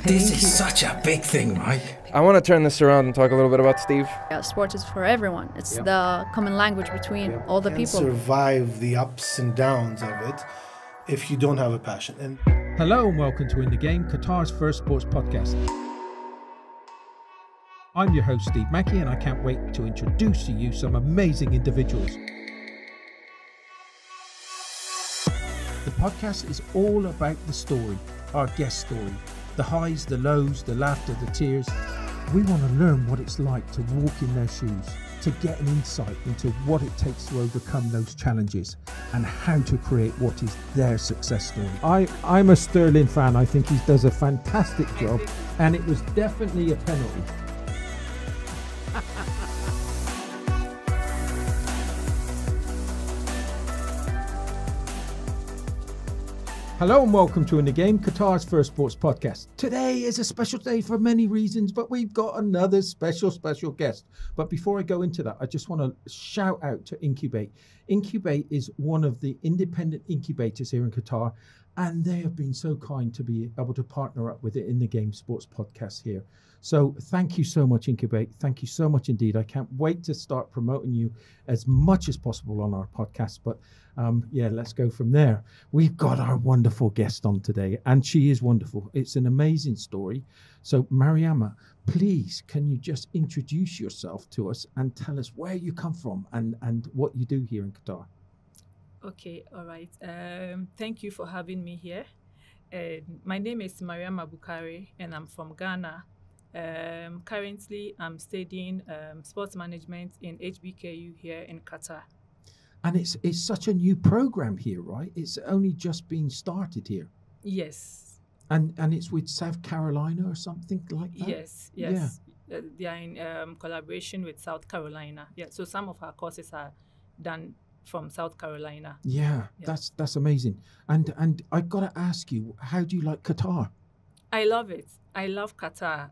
This is such a big thing, right? I want to turn this around and talk a little bit about Steve. Yeah, sport is for everyone. It's the common language between all the people. Survive the ups and downs of it if you don't have a passion. And hello and welcome to In the Game, Qatar's first sports podcast. I'm your host Steve Mackey and I can't wait to introduce to you some amazing individuals. The podcast is all about the story, our guest story, the highs, the lows, the laughter, the tears. We want to learn what it's like to walk in their shoes, to get an insight into what it takes to overcome those challenges and how to create what is their success story. I'm a Sterling fan. I think he does a fantastic job and it was definitely a penalty. Hello and welcome to In the Game, Qatar's first sports podcast. Today is a special day for many reasons, but we've got another special guest. But before I go into that, I just want to shout out to Incubate. Incubate is one of the independent incubators here in Qatar, and they have been so kind to be able to partner up with the In the Game Sports podcast here. So thank you so much, Incubate. Thank you so much indeed. I can't wait to start promoting you as much as possible on our podcast. But let's go from there. We've got our wonderful guest on today, and she is wonderful. It's an amazing story. So Mariama, please, can you just introduce yourself to us and tell us where you come from and what you do here in Qatar? Okay, all right. Thank you for having me here. My name is Mariama Bukari, and I'm from Ghana. Currently, I'm studying sports management in HBKU here in Qatar. And it's such a new program here, right? It's only just been started here. Yes. And it's with South Carolina or something like that? Yes. Yeah. They are in collaboration with South Carolina. Yeah. So some of our courses are done from South Carolina. Yeah. That's amazing. And I got to ask you, how do you like Qatar? I love it. I love Qatar.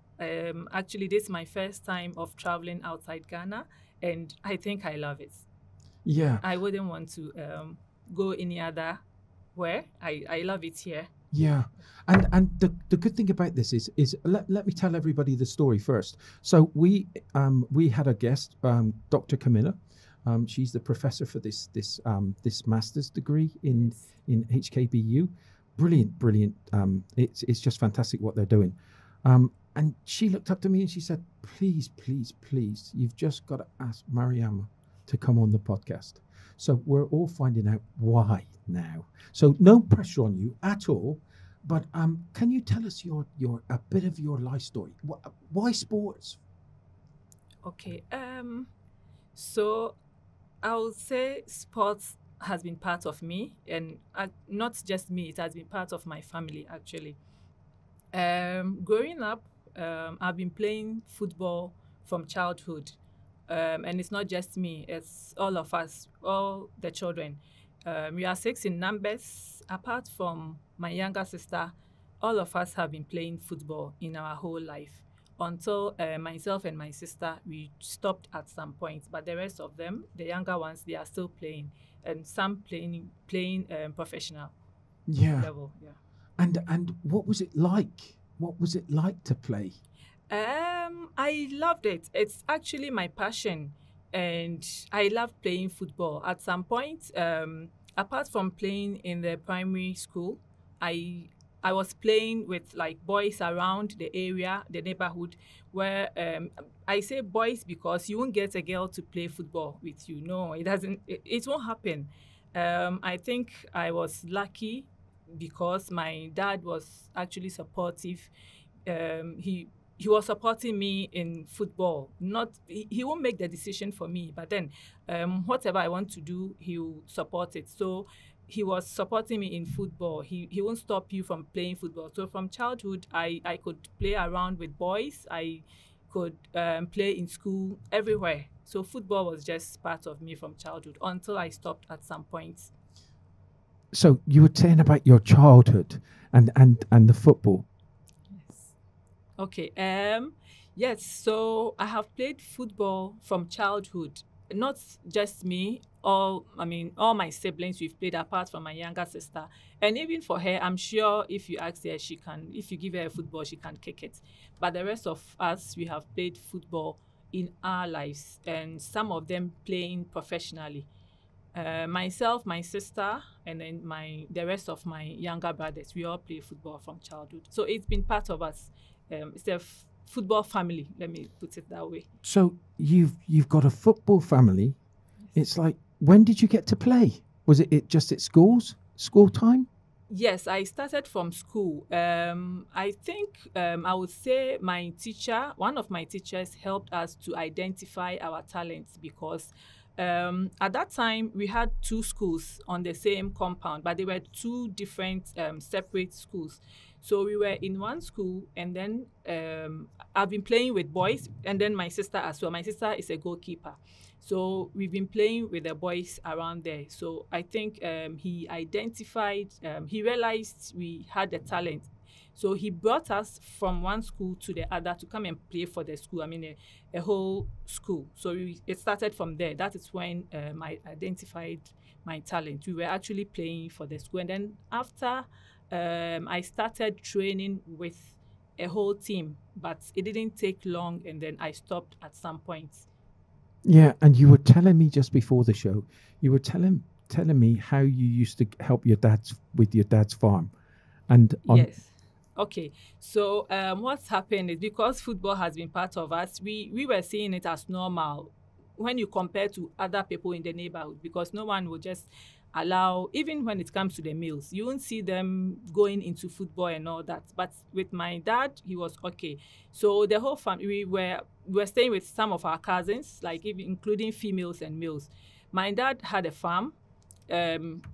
Actually, this is my first time of traveling outside Ghana, and I think I love it. Yeah. I wouldn't want to go any other where. I love it here. Yeah. And the good thing about this is let me tell everybody the story first. So we had a guest, Dr. Camilla. She's the professor for this master's degree in HKBU. Brilliant. It's just fantastic what they're doing. And she looked up to me and she said, please, you've just got to ask Mariama to come on the podcast. So we're all finding out why now. So no pressure on you at all. But can you tell us a bit of your life story? Why sports? Okay. So I would say sports has been part of me, and not just me, it has been part of my family actually. Growing up, I've been playing football from childhood, and it's not just me, it's all of us, all the children. We are 6 in numbers. Apart from my younger sister, all of us have been playing football in our whole life until myself and my sister, we stopped at some point, but the rest of them, the younger ones, they are still playing. And some playing professional level. Yeah. And what was it like? What was it like to play? I loved it. It's actually my passion, and I love playing football. At some point, apart from playing in the primary school, I was playing with like boys around the area, the neighborhood, where I say boys because you won't get a girl to play football with you. No, it doesn't. It won't happen. I think I was lucky because my dad was actually supportive. He was supporting me in football. He won't make the decision for me, but then whatever I want to do, he will support it. So he was supporting me in football. He won't stop you from playing football. So from childhood, I could play around with boys. I could play in school, everywhere. So football was just part of me from childhood until I stopped at some point. So you were saying about your childhood and the football. Yes. Okay. Yes. So I have played football from childhood. not just me, all my siblings, we've played apart from my younger sister. And even for her, I'm sure if you ask her, if you give her a football, she can kick it. But the rest of us, we have played football in our lives, and some of them playing professionally. Myself, my sister, and then the rest of my younger brothers, we all play football from childhood. So it's been part of us. It's a football family, let me put it that way. So you've got a football family. It's like, when did you get to play? Was it just at school time? Yes, I started from school. I think I would say one of my teachers helped us to identify our talents, because at that time we had 2 schools on the same compound, but they were 2 different separate schools. So we were in one school, and then I've been playing with boys, and then my sister as well. My sister is a goalkeeper. So we've been playing with the boys around there. So I think he realized we had the talent. So he brought us from one school to the other to come and play for the school. I mean, a whole school. So it started from there. That is when I identified my talent. We were actually playing for the school. And then after I started training with a whole team, but it didn't take long, and then I stopped at some point. Yeah, and you were telling me just before the show, you were telling me how you used to help with your dad's farm. And yes. Okay, so what's happened is, because football has been part of us, we were seeing it as normal when you compare to other people in the neighborhood, because no one would just allow, even when it comes to the meals, you won't see them going into football and all that. But with my dad, he was okay. So the whole family, we were staying with some of our cousins, like even including females and males. My dad had a farm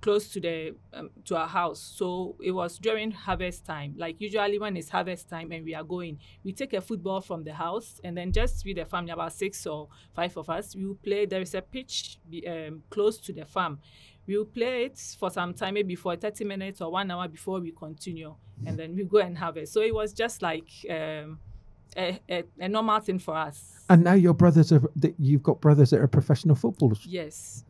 close to our house, so it was during harvest time. Like usually when it's harvest time and we are going, we take a football from the house, and then just with the family, about 6 or 5 of us, we will play. There is a pitch close to the farm. We will play it for some time, maybe for 30 minutes or 1 hour before we continue, and then we go and harvest. So it was just like a normal thing for us. And now you've got brothers that are professional footballers. Yes.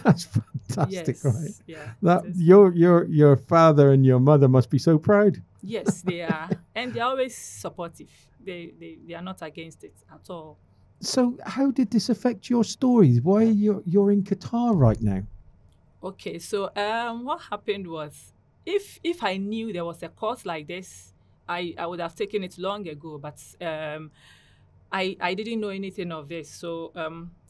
That's fantastic, yes. Right? Yeah. Your father and your mother must be so proud. Yes, they are, and they're always supportive. They are not against it at all. So how did this affect your stories? Why you're in Qatar right now? Okay, so what happened was, if I knew there was a course like this, I would have taken it long ago. But I didn't know anything of this, so.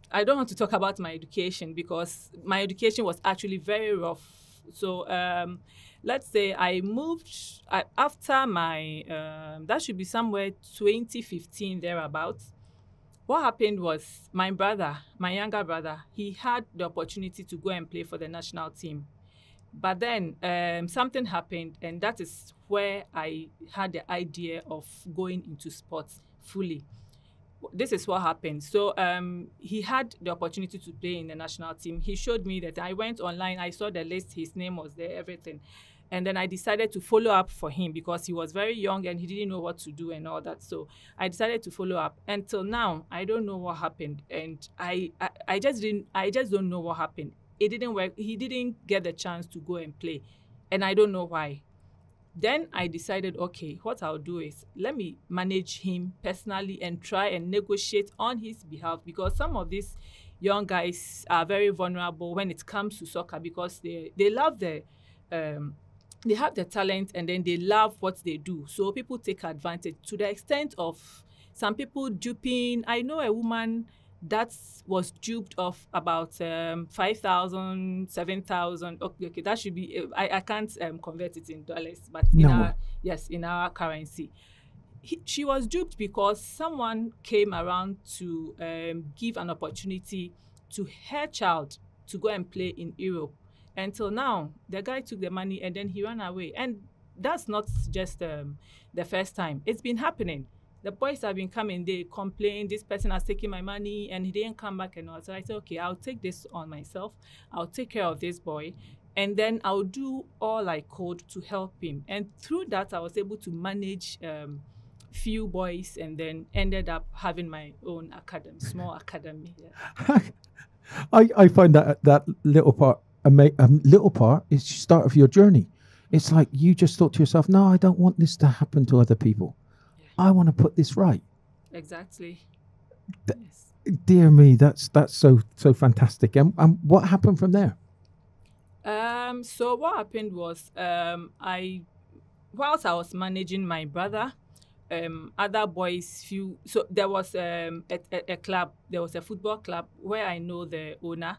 I don't want to talk about my education, because my education was actually very rough. So let's say I moved after my, that should be somewhere 2015 thereabouts. What happened was, my younger brother, he had the opportunity to go and play for the national team. But then something happened, and that is where I had the idea of going into sports fully. This is what happened. So he had the opportunity to play in the national team. He showed me that. I went online, I saw the list, his name was there, everything. And then I decided to follow up for him, because he was very young and he didn't know what to do and all that. So I decided to follow up. Until now, I don't know what happened. And I just don't know what happened. It didn't work. He didn't get the chance to go and play. And I don't know why. Then I decided, okay, what I'll do is, let me manage him personally and try and negotiate on his behalf, because some of these young guys are very vulnerable when it comes to soccer, because they love they have the talent, and then they love what they do. So people take advantage to the extent of some people duping. I know a woman that was duped of about 5,000, 7,000. Okay, that should be. I can't convert it in dollars, but in our currency. She was duped because someone came around to give an opportunity to her child to go and play in Europe. Until now, the guy took the money and then he ran away. And that's not just the first time. It's been happening. The boys have been coming, they complain, this person has taken my money and he didn't come back and all. So I said, okay, I'll take this on myself. I'll take care of this boy. And then I'll do all I could to help him. And through that, I was able to manage few boys, and then ended up having my own academy, small academy. Yeah. I find that little part is the start of your journey. It's like you just thought to yourself, no, I don't want this to happen to other people. I want to put this right. Exactly. Yes. Dear me, that's so fantastic. And what happened from there? So what happened was, whilst I was managing my brother, other boys so there was a club, there was a football club where I know the owner.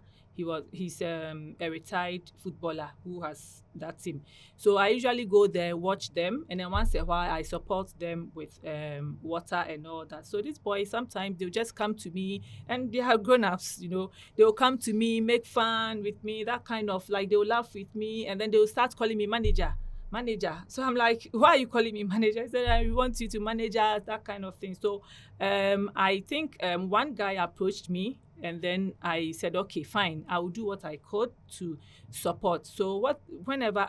He's a retired footballer who has that team. So I usually go there, watch them, and then once in a while I support them with water and all that. So these boys, sometimes they'll just come to me, and they are grown-ups, they'll come to me, make fun with me, that kind of, like, they'll laugh with me, and then they'll start calling me manager. So I'm like, why are you calling me manager? I said, I want you to manage us, that kind of thing. So I think one guy approached me, and then I said, okay, fine, I will do what I could to support. So whenever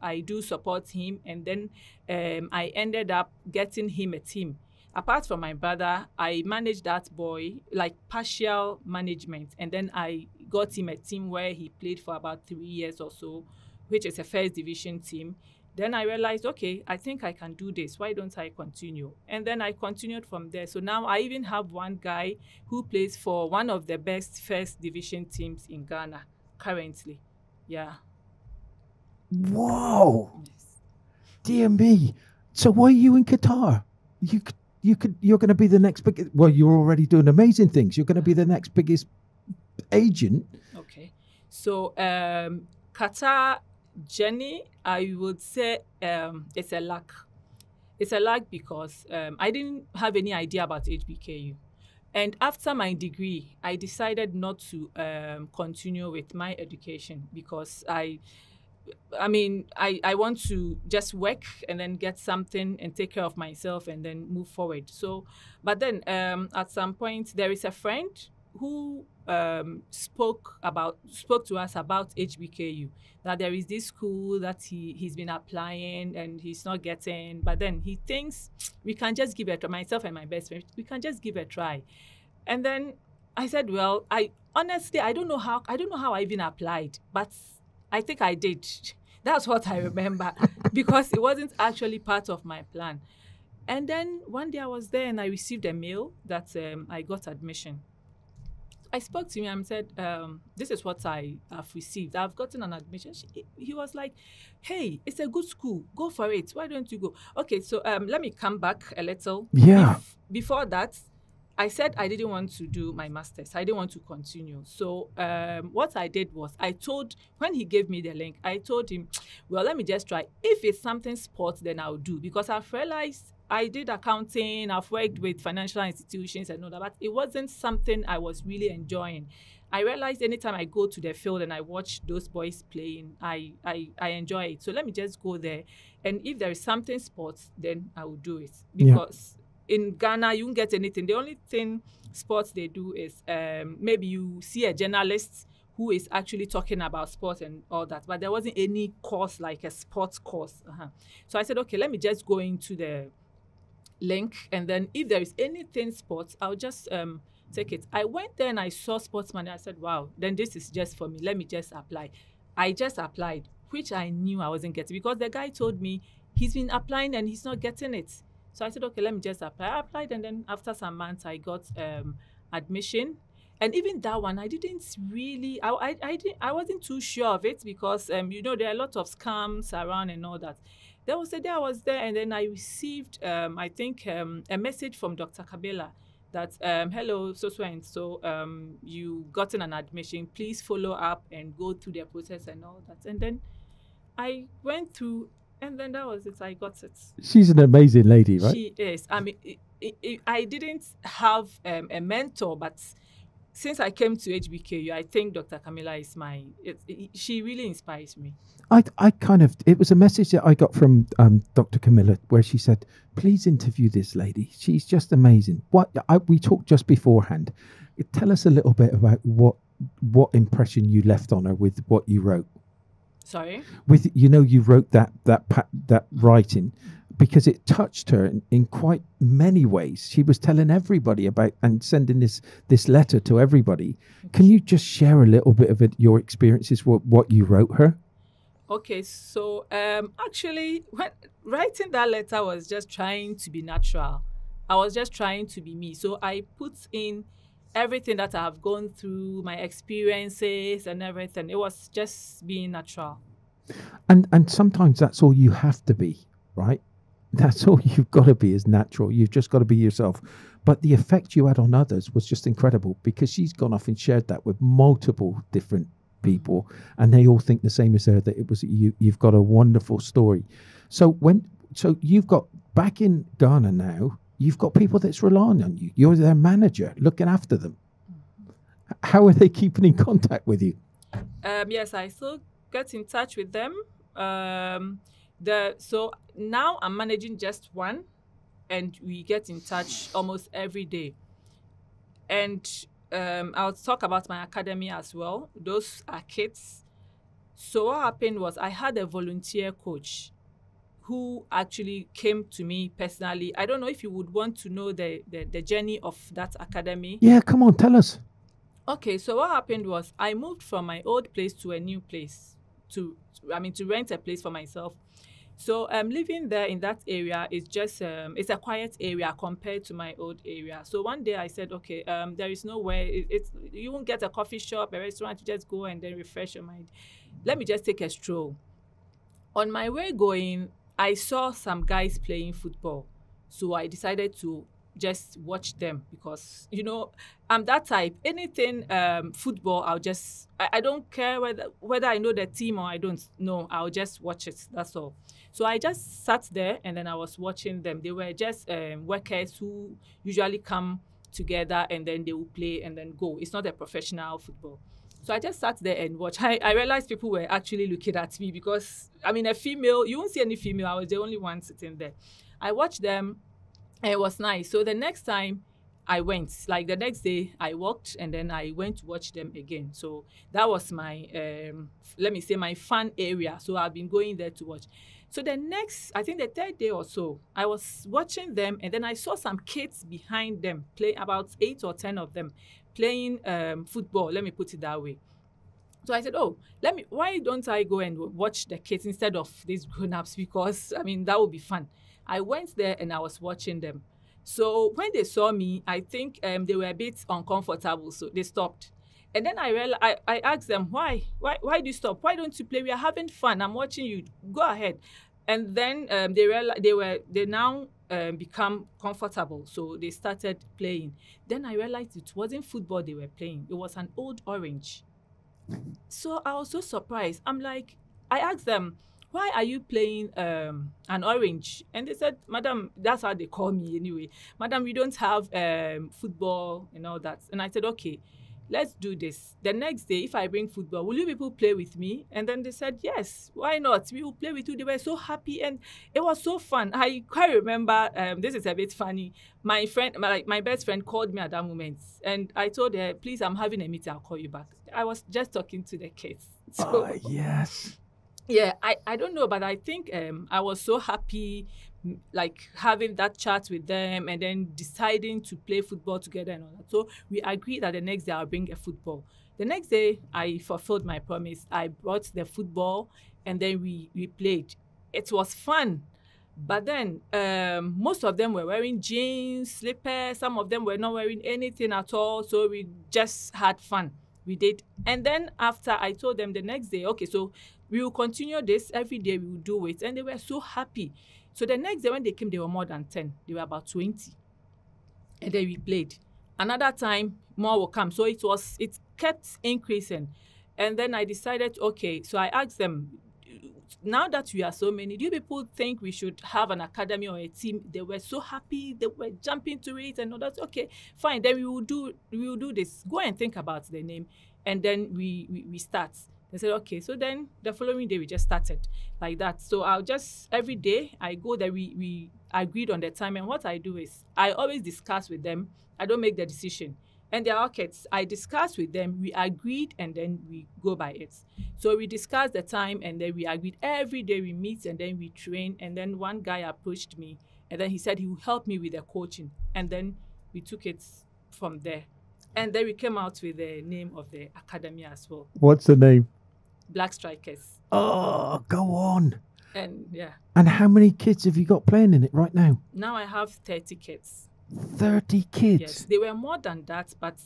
I do support him, and then I ended up getting him a team. Apart from my brother, I managed that boy, like partial management, and then I got him a team where he played for about 3 years or so, which is a first division team. Then I realized, okay, I think I can do this. Why don't I continue? And then I continued from there. So now I even have one guy who plays for one of the best first division teams in Ghana currently. Yeah. Whoa. Yes. Dear me. So why are you in Qatar? You're going to be the next biggest. Well, you're already doing amazing things. You're going to be the next biggest agent. Okay. So Qatar journey, I would say it's a luck. It's a luck because I didn't have any idea about HBKU. And after my degree, I decided not to continue with my education because I want to just work and then get something and take care of myself and then move forward. So, but then at some point, there is a friend who spoke to us about HBKU, that there is this school that he's been applying and he's not getting, but then he thinks we can just give it a try, myself and my best friend, we can just give it a try. And then I said, well, I honestly, I don't know how I even applied, but I think I did. That's what I remember because it wasn't actually part of my plan. And then one day I was there and I received a mail that I got admission. I spoke to him and said, this is what I have received. I've gotten an admission. He was like, hey, it's a good school. Go for it. Why don't you go? Okay, so let me come back a little. Yeah. Before that, I said I didn't want to do my master's. I didn't want to continue. So what I did was when he gave me the link, I told him, well, let me just try. If it's something sports, then I'll do. Because I've realized I did accounting, I've worked with financial institutions and all that, but it wasn't something I was really enjoying. I realized anytime I go to the field and I watch those boys playing, I enjoy it. So let me just go there. And if there is something sports, then I will do it. Because in Ghana, you won't get anything. The only thing sports they do is maybe you see a journalist who is actually talking about sports and all that, but there wasn't any course like a sports course. So I said, okay, let me just go into the link, and then if there is anything sports, I'll just take it. I went there and I saw sportsman. I said, wow, then this is just for me. Let me just apply. I just applied, which I knew I wasn't getting because the guy told me he's been applying and he's not getting it. So I said, okay, let me just apply. I applied, and then after some months, I got admission. And even that one, I didn't really, I wasn't too sure of it because, there are a lot of scams around and all that. There was a day I was there, and then I received, I think, a message from Dr. Kabela that, hello, so you gotten an admission. Please follow up and go through the process and all that. And then I went through, and then that was it. I got it. She's an amazing lady, right? She is. I mean, I didn't have a mentor, but since I came to HBKU, I think Dr. Camilla is she really inspires me. It was a message that I got from Dr. Camilla where she said, please interview this lady. She's just amazing. We talked just beforehand. Tell us a little bit about what impression you left on her with what you wrote. Sorry? You wrote that writing, because it touched her in quite many ways. She was telling everybody about and sending this letter to everybody. Can you just share a little bit of your experiences, what you wrote her? Okay, so actually, when writing that letter was just trying to be natural. I was just trying to be me. So I put in everything that I have gone through, my experiences and everything. It was just being natural. And sometimes that's all you have to be, right? That's all you've got to be, is natural. You've just got to be yourself. But the effect you had on others was just incredible, because she's gone off and shared that with multiple different people, and they all think the same as her, that it was you've got a wonderful story. So you've got, back in Ghana now, you've got people that's relying on you. You're their manager, looking after them. How are they keeping in contact with you? Yes, I still get in touch with them. So now I'm managing just one, and we get in touch almost every day. And I'll talk about my academy as well. Those are kids. So what happened was, I had a volunteer coach who actually came to me personally. I don't know if you would want to know the journey of that academy. Yeah, come on, tell us. Okay, so what happened was, I moved from my old place to a new place to rent a place for myself. So living there in that area is just, it's a quiet area compared to my old area. So one day I said, okay, there is no way, you won't get a coffee shop, a restaurant, you just go and then refresh your mind. Let me just take a stroll. On my way going, I saw some guys playing football. So I decided to just watch them, because, I'm that type. Anything football, I don't care whether I know the team or I don't know. I'll just watch it. That's all. So I just sat there and then I was watching them. They were just workers who usually come together and then they will play and then go. It's not a professional football. So I just sat there and watched. I realized people were actually looking at me, because, a female, you won't see any female. I was the only one sitting there. I watched them, and it was nice. So the next time I went, like the next day, I walked and then I went to watch them again. So that was my, let me say, my fun area. So I've been going there to watch. So I think the third day or so, I was watching them, and then I saw some kids behind them, about 8 or 10 of them, playing football, let me put it that way. So I said, why don't I go and watch the kids instead of these grown-ups? Because, that would be fun. I went there and I was watching them. So when they saw me, I think they were a bit uncomfortable, so they stopped. And then I asked them, why do you stop? Why don't you play? We are having fun. I'm watching you. Go ahead. And then they now become comfortable, so they started playing. Then I realized it wasn't football they were playing. It was an old orange. So I was so surprised. I asked them, why are you playing an orange? And they said, Madam, that's how they call me anyway. Madam, we don't have football and all that. And I said, okay, let's do this. The next day, if I bring football, will you people play with me? And then they said, yes, why not? We will play with you. They were so happy, and it was so fun. I quite remember, this is a bit funny. My friend, my best friend called me at that moment, and I told her, please, I'm having a meeting, I'll call you back. I was just talking to the kids. So, yes. Yeah, I don't know, but I think I was so happy, like having that chat with them and then deciding to play football together and all that. So we agreed that the next day I'll bring a football. The next day I fulfilled my promise. I brought the football and then we played. It was fun. But then most of them were wearing jeans, slippers. Some of them were not wearing anything at all. So we just had fun. We did. And then after, I told them the next day, okay, so we will continue this. Every day we will do it. And they were so happy. So the next day when they came, they were more than 10. They were about 20. And then we played. Another time, more will come. So it kept increasing. And then I decided, okay, so I asked them, now that we are so many, do you people think we should have an academy or a team? They were so happy. They were jumping to it and all that. Okay, fine. Then we will do this. Go and think about the name. And then we start. They said, okay. So then the following day, we just started like that. So every day I go there, we agreed on the time. And what I do is I always discuss with them. I don't make the decision. And they're our kids. I discussed with them, we agreed, and then we go by it. So we discussed the time, and then we agreed every day we meet, and then we train. And then one guy approached me, and then he said he would help me with the coaching. And then we took it from there. And then we came out with the name of the academy as well. What's the name? Black Strikers. Oh, go on. And yeah. And how many kids have you got playing in it right now? Now I have 30 kids. 30 kids? Yes, they were more than that, but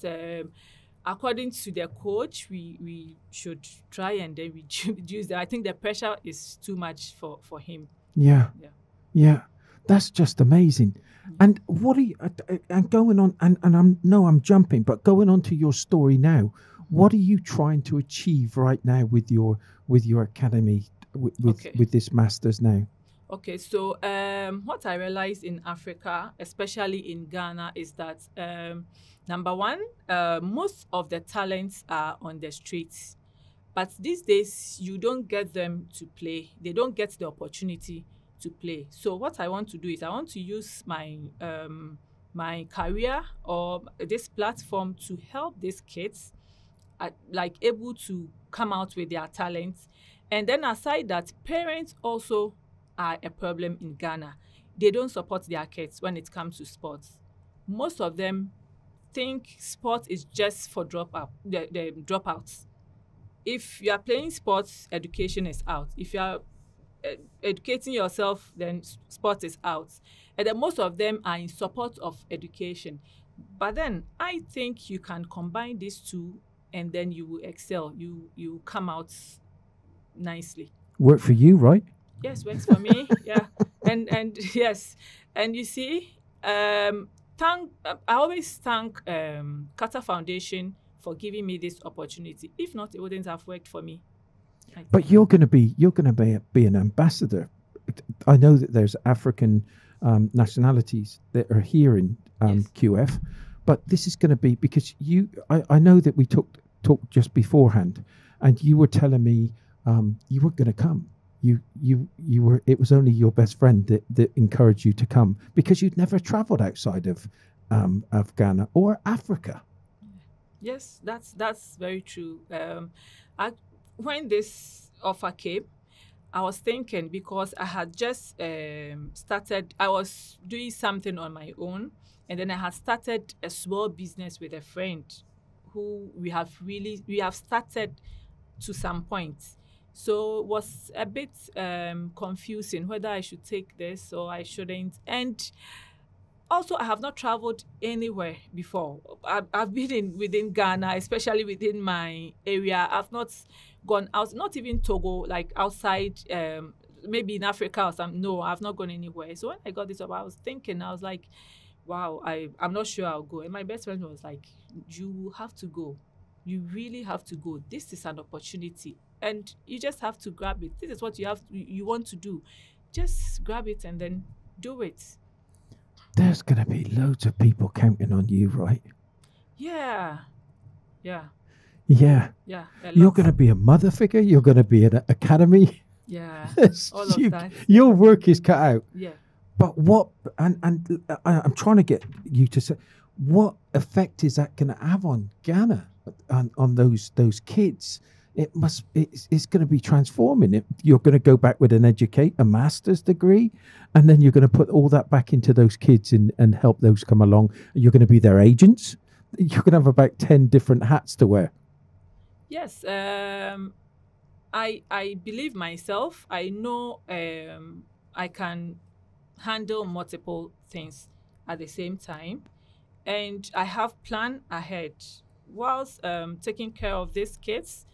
according to the coach, we should try and then reduce that. I think the pressure is too much for him. Yeah. Yeah. Yeah. That's just amazing. And what are you, and going on, and I'm jumping, but going on to your story now, what are you trying to achieve right now with your academy, with this masters now? Okay, so what I realized in Africa, especially in Ghana, is that number one, most of the talents are on the streets. But these days, you don't get them to play. They don't get the opportunity to play. So what I want to do is I want to use my my career or this platform to help these kids, like able to come out with their talents. And then aside that, parents also are a problem in Ghana. They don't support their kids when it comes to sports. Most of them think sport is just for the dropouts. If you are playing sports, education is out. If you are educating yourself, then sport is out. And then most of them are in support of education. But then I think you can combine these two, and then you will excel. You come out nicely. Work for you, right? Yes, works for me. Yeah, and yes, and you see, I always thank Qatar Foundation for giving me this opportunity. If not, it wouldn't have worked for me. But you're going to be an ambassador. I know that there's African nationalities that are here in Yes. QF, but this is going to be because I know that we talked just beforehand, and you were telling me you weren't going to come. You were. It was only your best friend that encouraged you to come because you'd never travelled outside of Ghana or Africa. Yes, that's very true. When this offer came, I was thinking because I had just started. I was doing something on my own, and then I had started a small business with a friend, who we have started to some point. So it was a bit confusing whether I should take this or I shouldn't. And also, I have not traveled anywhere before. I've been within Ghana, especially within my area. I've not gone out, not even Togo, like outside, maybe in Africa or something. No, I've not gone anywhere. So when I got this up, I was thinking, I was like, wow, I'm not sure I'll go. And my best friend was like, you have to go. You really have to go. This is an opportunity. And you just have to grab it. This is what you want to do. Just grab it and then do it. There's going to be loads of people counting on you, right? Yeah. Yeah. You're going to be a mother figure. You're going to be at an academy. Yeah. All of that. Your work is cut out. Yeah. But what, and I'm trying to get you to say, what effect is that going to have on Ghana, on those kids? It's going to be transforming. You're going to go back with a master's degree, and then you're going to put all that back into those kids and help those come along. You're going to be their agents. You're going to have about 10 different hats to wear. Yes. I believe myself. I know I can handle multiple things at the same time, and I have plan ahead. Whilst taking care of these kids,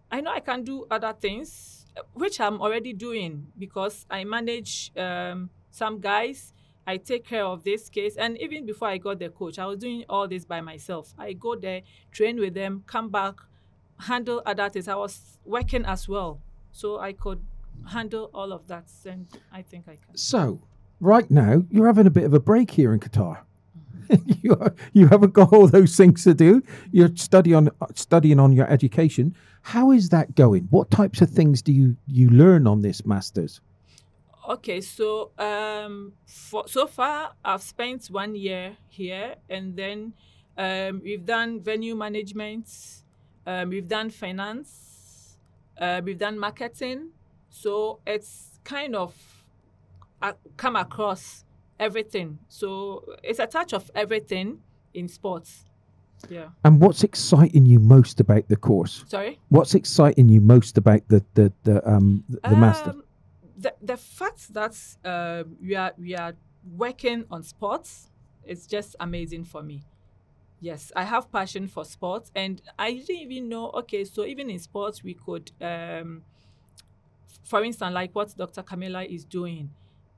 I know I can do other things, which I'm already doing because I manage some guys. I take care of this case. And even before I got the coach, I was doing all this by myself. I go there, train with them, come back, handle other things. I was working as well. So I could handle all of that. And I think I can. So right now, you're having a bit of a break here in Qatar. You haven't got all those things to do. You're studying on your education. How is that going? What types of things do you learn on this masters? Okay, so so far I've spent 1 year here, and then We've done venue management. We've done finance. We've done marketing. So it's kind of come across everything. So it's a touch of everything in sports. Yeah. And what's exciting you most about the course? Sorry? What's exciting you most about the master? The fact that we are working on sports is just amazing for me. Yes, I have passion for sports, and I didn't even know. Okay, so even in sports, we could, for instance, like what Dr. Camilla is doing.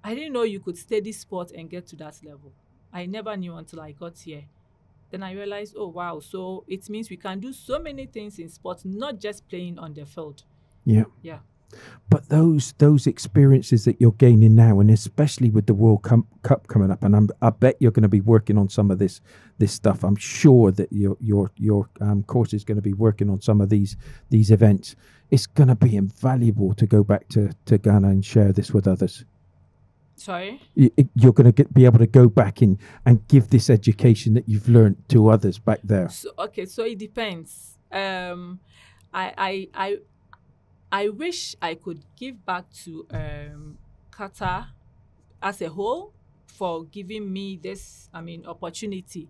I didn't know you could study sport and get to that level. I never knew until I got here. Then I realized, oh wow, so it means we can do so many things in sports, not just playing on the field. Yeah. Yeah. But those experiences that you're gaining now, and especially with the World Cup coming up, and I bet you're going to be working on some of this stuff. I'm sure that your course is going to be working on some of these events. It's going to be invaluable to go back to Ghana and share this with others. Sorry? You're going to be able to go back in and give this education that you've learned to others back there. So it depends. I wish I could give back to Qatar as a whole for giving me this, opportunity.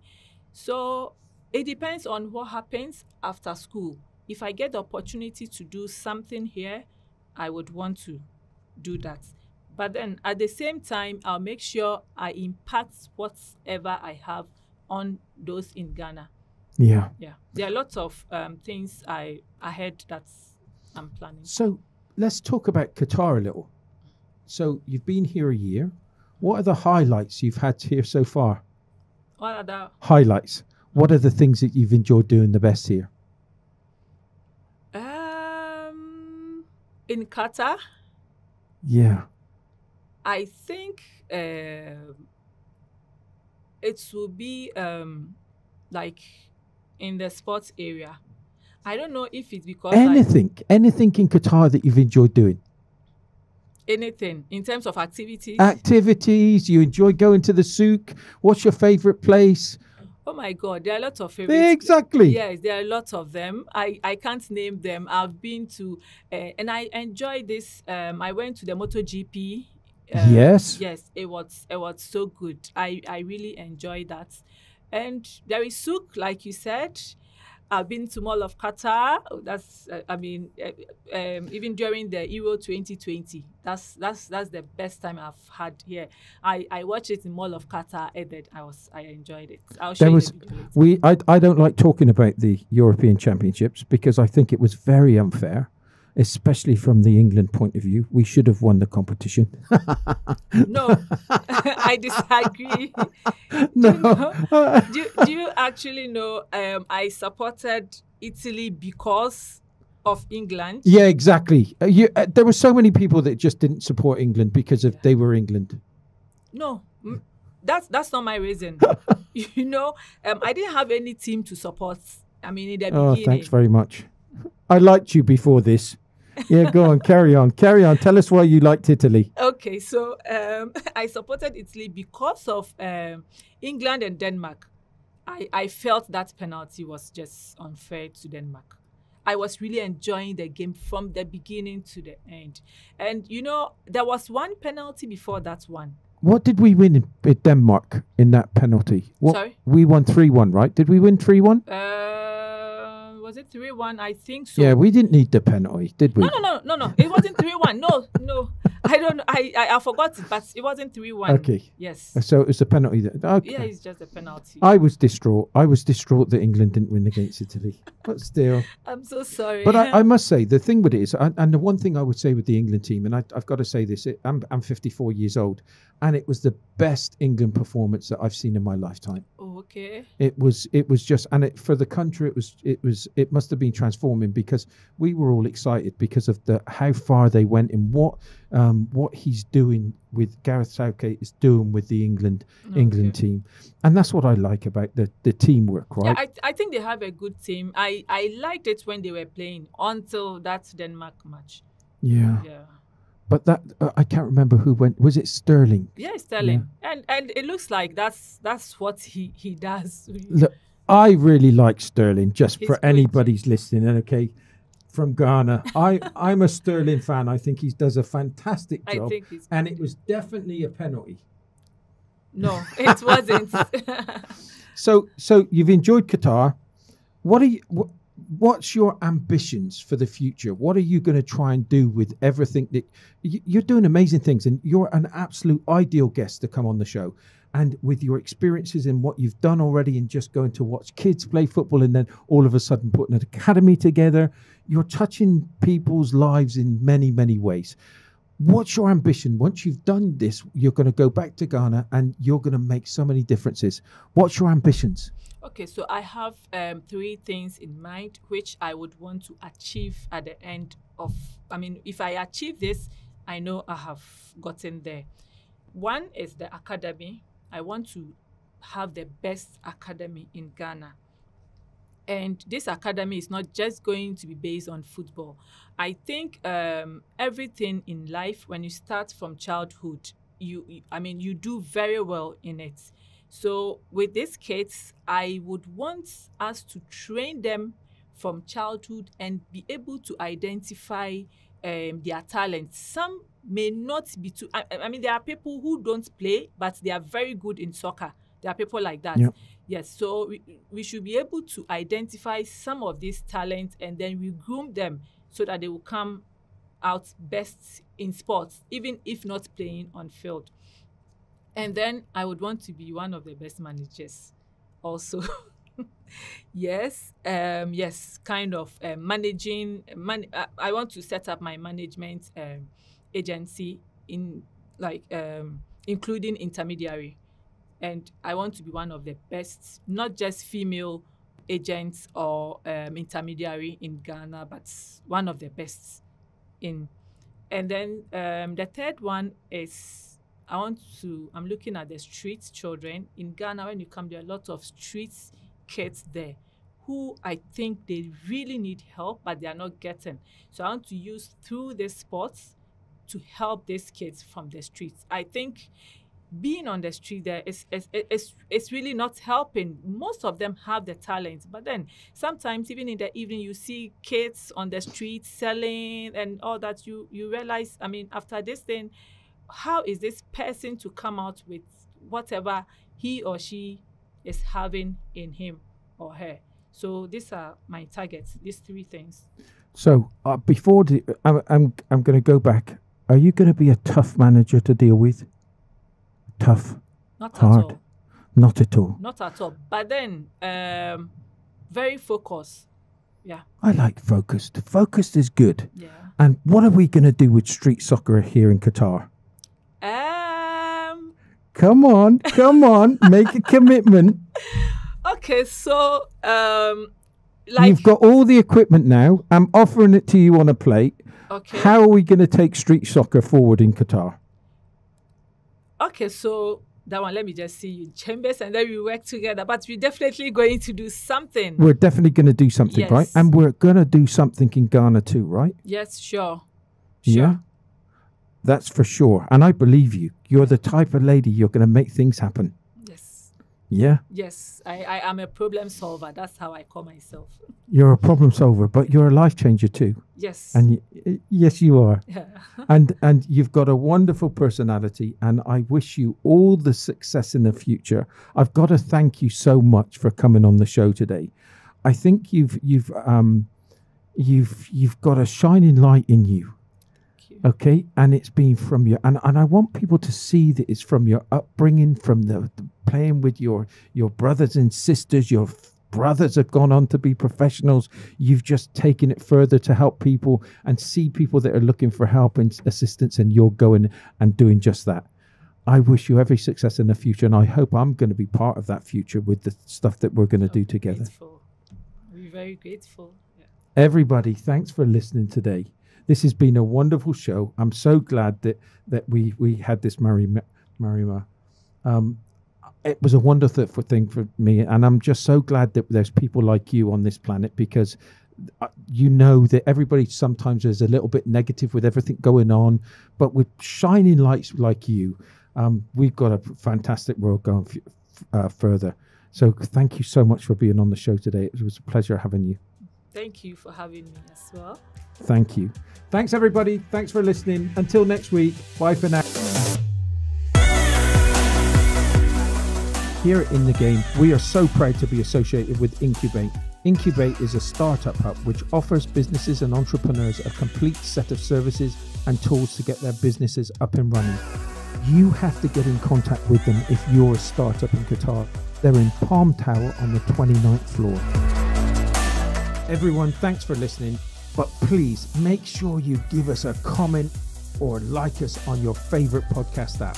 So it depends on what happens after school. If I get the opportunity to do something here, I would want to do that. But then at the same time, I'll make sure I impact whatever I have on those in Ghana. Yeah. Yeah. There are lots of things ahead that's I'm planning. So let's talk about Qatar a little. So you've been here a year. What are the highlights you've had here so far? What are the highlights? What are the things that you've enjoyed doing the best here? In Qatar? Yeah. I think it will be like in the sports area. I don't know if it's because anything in Qatar that you've enjoyed doing. Anything in terms of activities. You enjoy going to the souk. What's your favorite place? Oh my God, there are lots of favorites. Exactly. Yes, there are lots of them. I can't name them. I've been to, and I enjoy this. I went to the MotoGP. Yes. Yes, it was so good. I really enjoyed that. And there is souk, like you said. I've been to Mall of Qatar. That's, even during the Euro 2020, that's the best time I've had here. I watched it in Mall of Qatar, and I enjoyed it. I'll show you the video later. I don't like talking about the European Championships because I think it was very unfair, especially from the England point of view. We should have won the competition. No, I disagree. No. Do you actually know I supported Italy because of England? Yeah, exactly. There were so many people that just didn't support England because they were England. No, that's not my reason. I didn't have any team to support. In the beginning. Oh, thanks very much. I liked you before this. Yeah, go on, carry on. Tell us why you liked Italy. Okay, so I supported Italy because of England and Denmark. I felt that penalty was just unfair to Denmark. I was really enjoying the game from the beginning to the end. And, there was one penalty before that one. What did we win in Denmark in that penalty? Sorry? We won 3-1, right? Did we win 3-1? Was it 3-1? I think so. Yeah, we didn't need the penalty, did we? No. It wasn't 3-1. No. I don't know. I forgot it, but it wasn't 3-1. Okay. Yes. So it was a penalty. Okay. Yeah, it's just a penalty. I was distraught. That England didn't win against Italy. But still. I'm so sorry. But I must say, the thing with it is, and the one thing I would say with the England team, and I've got to say this, I'm 54 years old, and it was the best England performance that I've seen in my lifetime. Oh, okay. It was just, and for the country, it must have been transforming because we were all excited because of how far they went and what he's doing with Gareth Southgate is doing with the England team, and that's what I like about the teamwork, right? Yeah, I think they have a good team. I liked it when they were playing until that Denmark match. Yeah. But that I can't remember who went. Was it Sterling? Yeah, Sterling. Yeah. And it looks like that's what he does. Look, I really like Sterling, just He's for good. anybody's listening, okay, from Ghana. I'm a Sterling fan. I think he does a fantastic I job. think he's And good. it was definitely a penalty. No, it wasn't. So you've enjoyed Qatar. What's your ambitions for the future? What are you going to try and do with everything that you're doing? Amazing things, and you're an absolute ideal guest to come on the show. And with your experiences and what you've done already, and just going to watch kids play football, and then all of a sudden putting an academy together, you're touching people's lives in many, many ways. What's your ambition? Once you've done this, you're going to go back to Ghana and you're going to make so many differences. What's your ambitions? Okay, so I have 3 things in mind which I would want to achieve at the end of, if I achieve this, I know I have gotten there. One is the academy. I want to have the best academy in Ghana. And this academy is not just going to be based on football. I think everything in life, when you start from childhood, you do very well in it. So with these kids, I would want us to train them from childhood and be able to identify their talents. Some may not be too, there are people who don't play, but they are very good in soccer. There are people like that. Yep. Yes, so we should be able to identify some of these talents and then we groom them so that they will come out best in sports, even if not playing on field. And then I would want to be one of the best managers also. Yes, kind of managing. I want to set up my management agency in including intermediary. And I want to be one of the best, not just female agents or intermediary in Ghana, but one of the best in. And then the third one is I'm looking at the street children. In Ghana, when you come, there are a lot of street kids there who I think they really need help, but they are not getting. So I want to use through the sports to help these kids from the streets. I think being on the street there is really not helping. Most of them have the talent, but then sometimes even in the evening you see kids on the street selling and all that. You realize, after this thing, how is this person to come out with whatever he or she is having in him or her? So these are my targets, these 3 things. So before I'm going to go back. Are you going to be a tough manager to deal with? Tough, Not hard, at all. not at all. Not at all. But then, very focused. Yeah. I like focused. Focused is good. Yeah. And what are we going to do with street soccer here in Qatar? Come on, make a commitment. Okay, so You've got all the equipment now. I'm offering it to you on a plate. Okay. How are we going to take street soccer forward in Qatar? Okay, so that one, let me just see you in chambers and then we work together. But we're definitely going to do something. We're definitely going to do something, Yes. right? And we're going to do something in Ghana too, right? Yes, sure. Yeah, that's for sure. And I believe you. You're the type of lady, you're going to make things happen. Yes. Yeah? Yes, I am a problem solver. That's how I call myself. You're a problem solver, but you're a life changer too. Yes. And yes, you are. Yeah. And you've got a wonderful personality, and I wish you all the success in the future. I've got to thank you so much for coming on the show today. I think you've got a shining light in you. Okay, and it's been from your and I want people to see that it's from your upbringing, from the playing with your brothers and sisters. Your brothers have gone on to be professionals. You've just taken it further to help people and see people that are looking for help and assistance, and you're going and doing just that. I wish you every success in the future, and I hope I'm going to be part of that future with the stuff that we're going to do together. Grateful. We're very grateful. Yeah. Everybody, thanks for listening today. This has been a wonderful show. I'm so glad that we had this Marima. It was a wonderful thing for me, and I'm just so glad that there's people like you on this planet, because you know that everybody sometimes is a little bit negative with everything going on, but with shining lights like you, we've got a fantastic world going further. So thank you so much for being on the show today. It was a pleasure having you. Thank you for having me as well. Thank you. Thanks, everybody. Thanks for listening. Until next week. Bye for now. Here at In The Game, we are so proud to be associated with Incubate. Incubate is a startup hub which offers businesses and entrepreneurs a complete set of services and tools to get their businesses up and running. You have to get in contact with them if you're a startup in Qatar. They're in Palm Tower on the 29th floor. Everyone, thanks for listening, but please make sure you give us a comment or like us on your favorite podcast app.